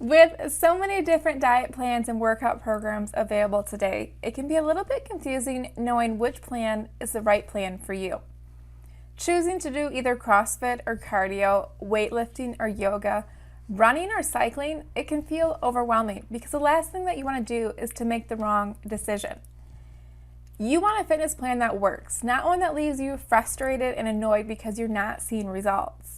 With so many different diet plans and workout programs available today, it can be a little bit confusing knowing which plan is the right plan for you. Choosing to do either CrossFit or cardio, weightlifting or yoga, running or cycling, it can feel overwhelming because the last thing that you want to do is to make the wrong decision. You want a fitness plan that works, not one that leaves you frustrated and annoyed because you're not seeing results.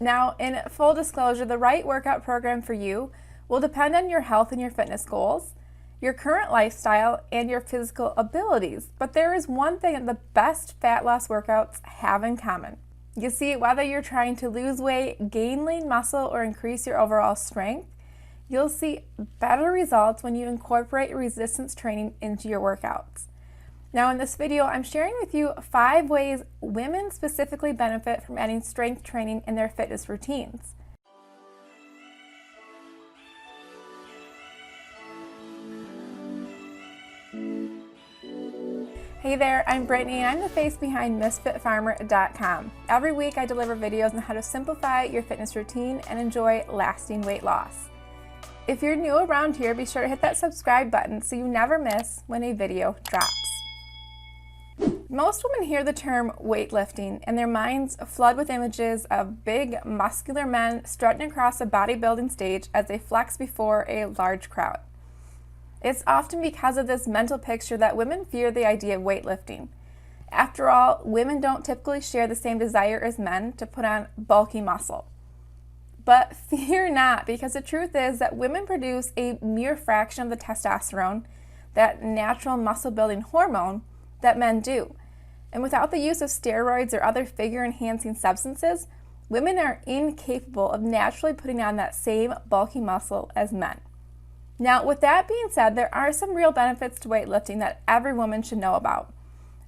Now, in full disclosure, the right workout program for you will depend on your health and your fitness goals, your current lifestyle, and your physical abilities. But there is one thing that the best fat loss workouts have in common. You see, whether you're trying to lose weight, gain lean muscle, or increase your overall strength, you'll see better results when you incorporate resistance training into your workouts. Now in this video, I'm sharing with you 5 ways women specifically benefit from adding strength training in their fitness routines. Hey there, I'm Brittany and I'm the face behind MisfitFarmer.com. Every week I deliver videos on how to simplify your fitness routine and enjoy lasting weight loss. If you're new around here, be sure to hit that subscribe button so you never miss when a video drops. Most women hear the term weightlifting and their minds flood with images of big, muscular men strutting across a bodybuilding stage as they flex before a large crowd. It's often because of this mental picture that women fear the idea of weightlifting. After all, women don't typically share the same desire as men to put on bulky muscle. But fear not, because the truth is that women produce a mere fraction of the testosterone, that natural muscle-building hormone, that men do. And without the use of steroids or other figure-enhancing substances, women are incapable of naturally putting on that same bulky muscle as men. Now, with that being said, there are some real benefits to weightlifting that every woman should know about.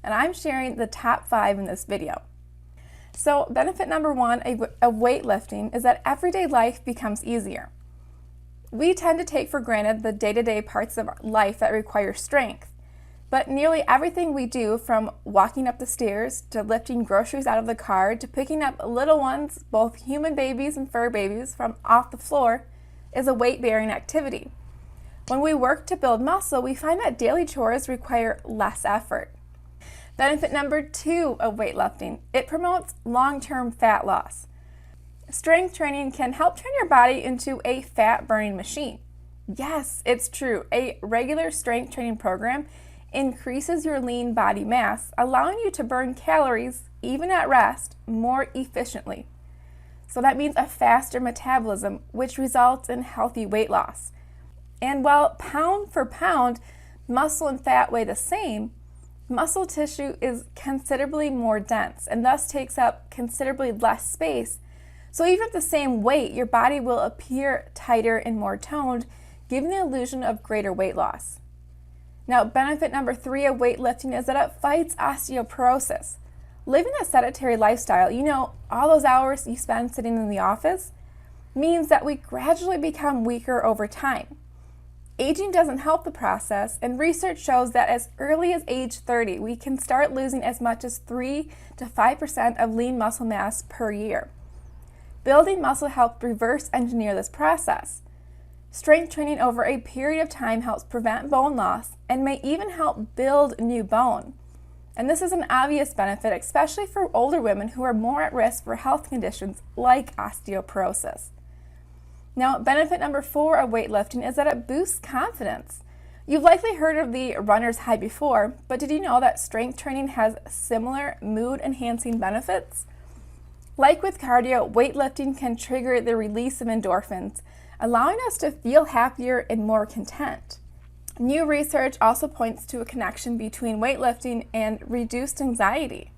And I'm sharing the top 5 in this video. So, benefit number 1 of weightlifting is that everyday life becomes easier. We tend to take for granted the day-to-day parts of life that require strength. But nearly everything we do, from walking up the stairs to lifting groceries out of the car to picking up little ones, both human babies and fur babies, from off the floor, is a weight-bearing activity. When we work to build muscle, we find that daily chores require less effort. Benefit number 2 of weightlifting, it promotes long-term fat loss. Strength training can help turn your body into a fat-burning machine. Yes, it's true. A regular strength training program increases your lean body mass, allowing you to burn calories, even at rest, more efficiently. So that means a faster metabolism, which results in healthy weight loss. And while pound for pound, muscle and fat weigh the same, muscle tissue is considerably more dense and thus takes up considerably less space. So even at the same weight, your body will appear tighter and more toned, giving the illusion of greater weight loss. Now, benefit number 3 of weightlifting is that it fights osteoporosis. Living a sedentary lifestyle, all those hours you spend sitting in the office, means that we gradually become weaker over time. Aging doesn't help the process, and research shows that as early as age 30, we can start losing as much as 3 to 5% of lean muscle mass per year. Building muscle helps reverse engineer this process. Strength training over a period of time helps prevent bone loss and may even help build new bone. And this is an obvious benefit, especially for older women who are more at risk for health conditions like osteoporosis. Now, benefit number 4 of weightlifting is that it boosts confidence. You've likely heard of the runner's high before, but did you know that strength training has similar mood-enhancing benefits? Like with cardio, weightlifting can trigger the release of endorphins, allowing us to feel happier and more content. New research also points to a connection between weightlifting and reduced anxiety.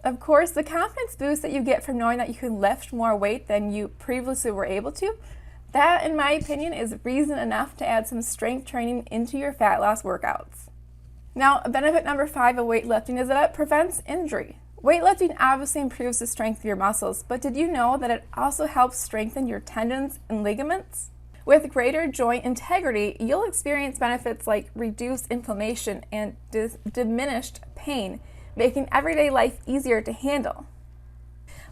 Of course, the confidence boost that you get from knowing that you can lift more weight than you previously were able to, that, in my opinion, is reason enough to add some strength training into your fat loss workouts. Now, benefit number 5 of weightlifting is that it prevents injury. Weightlifting obviously improves the strength of your muscles, but did you know that it also helps strengthen your tendons and ligaments? With greater joint integrity, you'll experience benefits like reduced inflammation and diminished pain, making everyday life easier to handle.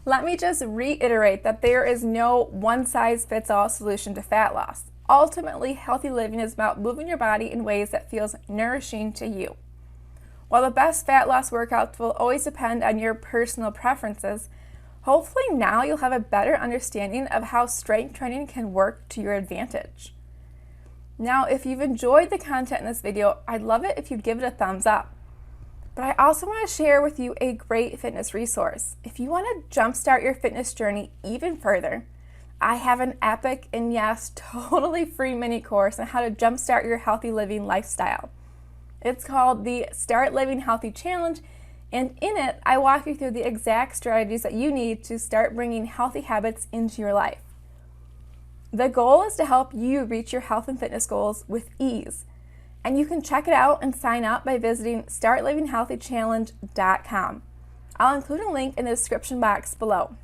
Let me just reiterate that there is no one-size-fits-all solution to fat loss. Ultimately, healthy living is about moving your body in ways that feels nourishing to you. While the best fat loss workouts will always depend on your personal preferences, hopefully now you'll have a better understanding of how strength training can work to your advantage. Now, if you've enjoyed the content in this video, I'd love it if you'd give it a thumbs up. But I also want to share with you a great fitness resource. If you want to jumpstart your fitness journey even further, I have an epic and yes, totally free mini course on how to jumpstart your healthy living lifestyle. It's called the Start Living Healthy Challenge, and in it, I walk you through the exact strategies that you need to start bringing healthy habits into your life. The goal is to help you reach your health and fitness goals with ease. And you can check it out and sign up by visiting startlivinghealthychallenge.com. I'll include a link in the description box below.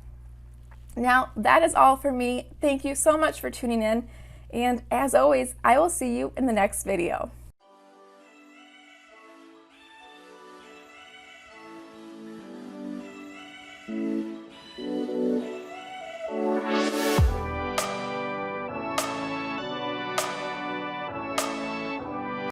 Now, that is all for me. Thank you so much for tuning in. And as always, I will see you in the next video.